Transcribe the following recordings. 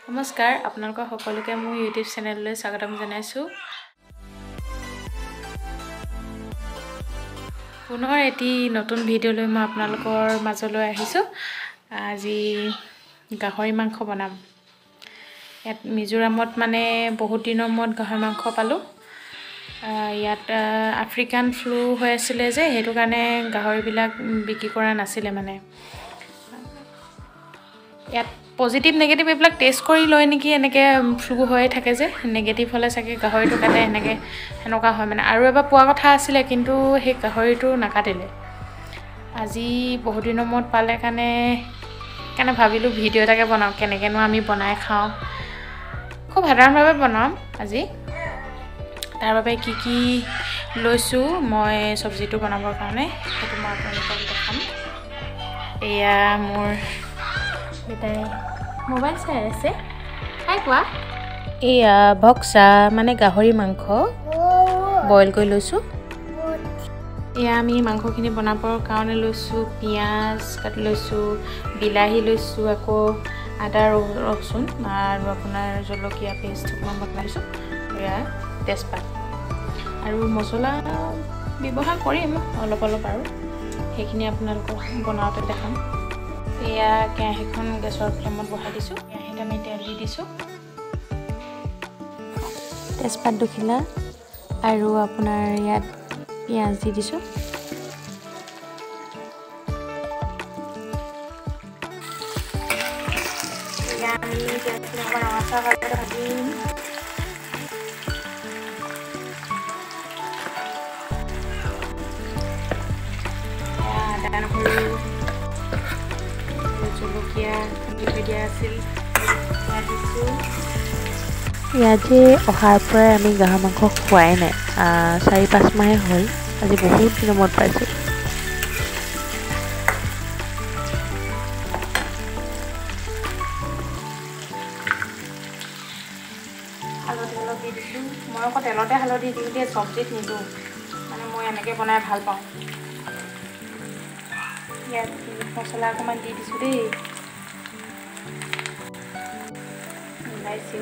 নমস্কাৰ আপোনালোকৰ সকলোকে মোৰ YouTube চেনেললৈ স্বাগতম জনাইছো পুনৰ এটি নতুন ভিডিঅ লৈ মই আপোনালোকৰ মাজলৈ আহিছো আজি গাহৰি মাংস বনাম ইয়াত মিজোৰামত মানে বহুত দিনৰ মূৰত গাহৰি মাংস পালো ইয়াত আফ্ৰিকান ফ্লু হৈ আছিল যে হেতু কাৰণে গাহৰি বিলাক বিক্ৰী কৰা নাছিল মানে ইয়াত পজিটিভ নেগেটিভ এইবিলাক টেষ্ট কৰি লয় নেকি এনেকে ফ্লু হৈ থাকে যে নেগেটিভ হলে চাগে গাহৰিটো কাটে এনেকা হয় মানে আৰু এবাৰ পোৱা কথা আছিল কিন্তু সেই গাহৰিটো নাকাটিলে আজি বহুত দিনৰ মূৰত পালে কাৰণে ভাবিলো ভিডিঅ' এটাকে বনাও কেনেকেনো আমি বনাই খাও খুব সাধাৰণভাৱে বনাম আজি তাৰ বাবে কি লৈছো মই সবজিটো বনাবৰ কাৰণে সেইটো মই আপোনালোকক দেখাম এয়া মোৰ বেটাই মোবাইল চাই আছে হাই কোৱা এয়া বক্সা মানে গাহৰি মাংস বইল কৰি লৈছো এয়া আমি মাংসখিনি বনাবৰ কাৰণে লৈছো পিয়াজ কাটি লৈছো বিলাহী লৈছো আকৌ আদা ৰসুন আৰু আপোনাৰ জলকীয়া পেষ্ট অকমান বনাইছো এয়া তেজপাত আৰু মছলা ব্যৱহাৰ কৰিম অলপ আৰু সেইখিনি আপোনালোকক বনাওঁতে দেখাম এয়া কেৰাহীখন গেছৰ ফ্লেমত বহাই দিছো কেৰাহীত আমি তেল দি দিছো তেজপাত দুখিলা আৰু আপোনাৰ ইয়াত পিয়াজ দি দিছো এয়া আমি তেলখিনি অকমান ৰঙচুৱা ভাজে ভাজিম আদা নহৰু জলকীয়া দিয়া আছিল ইয়াতে অহাৰ পৰা আমি গাহৰি মাংস খোৱাই নাই 4-5 মাহে হ'ল আজি বহুত দিনৰ মূৰত পাইছো হালধি অলপ দি দিছো মই আকৌ তেলতে হালধি দিওঁ দিয়ে চব্জিত নিদিওঁ মানে মই এনেকৈ বনাই ভাল পাওঁ ইয়াত মছলা অকণমান দি দিছো দেই মিলাইছো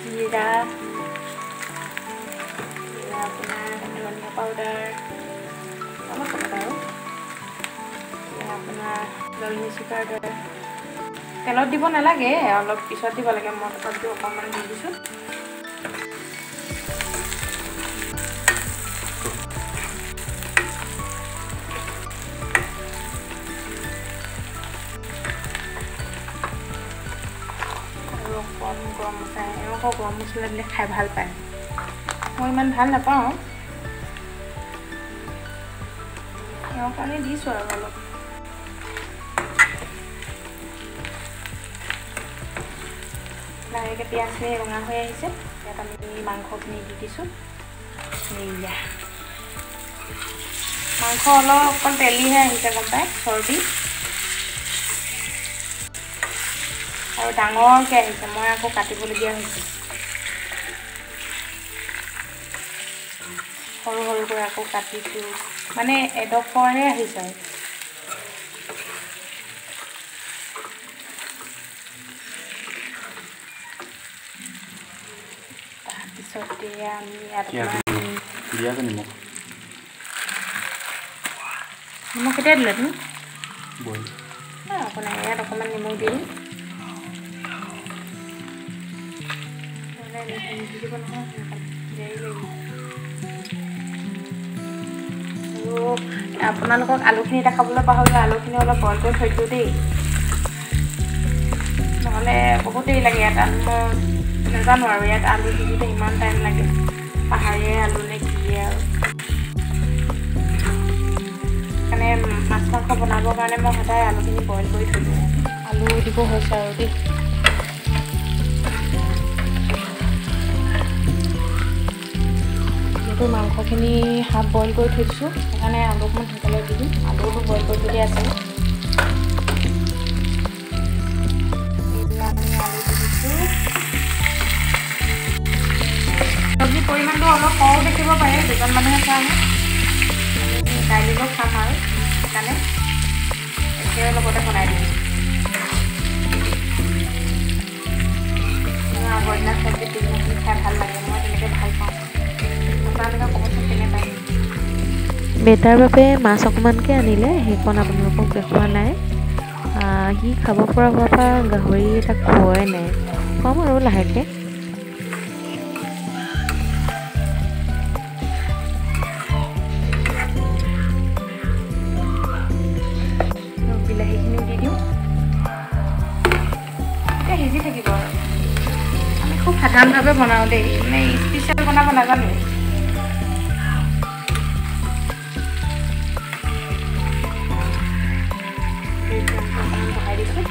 জিৰা আপোনাৰ ধনিয়া পাউডাৰ অলপ আৰু আপোনাৰ লাল মিৰ্চি পাউডাৰ তেলত দিব নালাগে অলপ পিছত দিব লাগে মই তথাপিও অকণমান দি দিছো আৰু কম গৰম মছলা এনেকুৱা গৰম মছলা দিলে খাই ভাল পায় মই ইমান ভাল নাপাওঁ এওঁ কাৰণে দিছো আৰু অলপ লাহেকৈ পিঁয়াজখিনি ৰঙা হৈ আহিছে ইয়াত আমি মাংসখিনি দি দিছোঁ এয়া মাংস অলপ অকণ তেলিহে আহিছে গম পায় চৰ্বি আৰু ডাঙৰকৈ আহিছে মই আকৌ কাটিবলগীয়া হৈছে সৰু সৰুকৈ আকৌ কাটিছোঁ মানে এডোখৰহে আহিছে তাৰপিছতে আমি ইয়াত নিমখ কেতিয়া দিলে তুমি আপোনাৰ ইয়াত অকণমান নিমখ দিম আপোনালোকক আলুখিনি দেখাবলৈ পাহৰিলোঁ আলুখিনি অলপ বইল কৰি থৈ দিওঁ দেই নহ'লে বহুত দেৰি লাগে ইয়াত মই নাজানো আৰু ইয়াত আলু দিওঁতে ইমান টাইম লাগে পাহাৰীয়া আলু নে কি আৰু মানে মাছ মাংস বনাবৰ কাৰণে মই সদায় আলুখিনি বইল কৰি থৈ দিওঁ আলু দিব হৈছে আৰু দেই যিহেতু মাংসখিনি হাফ বইল কৰি থৈ দিছোঁ সেইকাৰণে আলু অকণমান সোনকালে দি দিম আলুটো বইল কৰি থৈ দিয়া আছে অলপ সৰু দেখিব পাৰে দুজন মানুহে কাৰণে দাইলটো খাম আৰু সেইকাৰণে একেবাৰে লগতে বনাই দিম আগৰ দিনা চব্জি তিনিমুঠি খাই ভাল লাগে মই তেনেকৈ ভাল পাওঁ আপোনালোকে ক'বচোন কেনেকৈ বেটাৰ বাবে মাছ অকণমানকৈ আনিলে সেইকণ আপোনালোকক দেখুওৱা নাই সি খাব পৰা হোৱাৰ পৰা গাহৰি এটা খোৱাই নাই খুৱাম আৰু লাহেকৈ বিলাহীখিনিও দি দিওঁ এতিয়া সিজি থাকিব আৰু আমি খুব সাধাৰণভাৱে বনাওঁ দেই মানে স্পেচিয়েল বনাব নাজানো বহাই দিছোঁ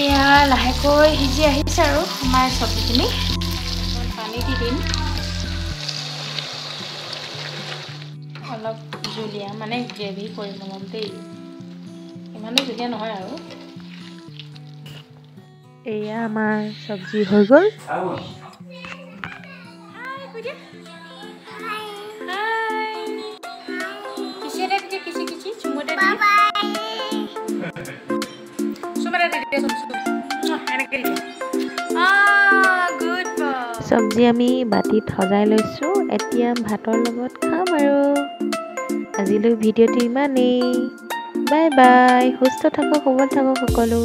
এয়া লাহেকৈ সিজি আহিছে আৰু আমাৰ চব্জিখিনি পানী দি দিম অলপ জুলীয়া মানে গ্ৰেভি কৰিম অলপ দেই ইমানো জুলীয়া নহয় আৰু এয়া আমাৰ চব্জি হৈ গ'ল চব্জি আমি বাতিত সজাই লৈছোঁ এতিয়া ভাতৰ লগত খাম আৰু আজিলৈ ভিডিঅ'টো ইমানেই বাই বাই সুস্থ থাকক সবল থাকক সকলো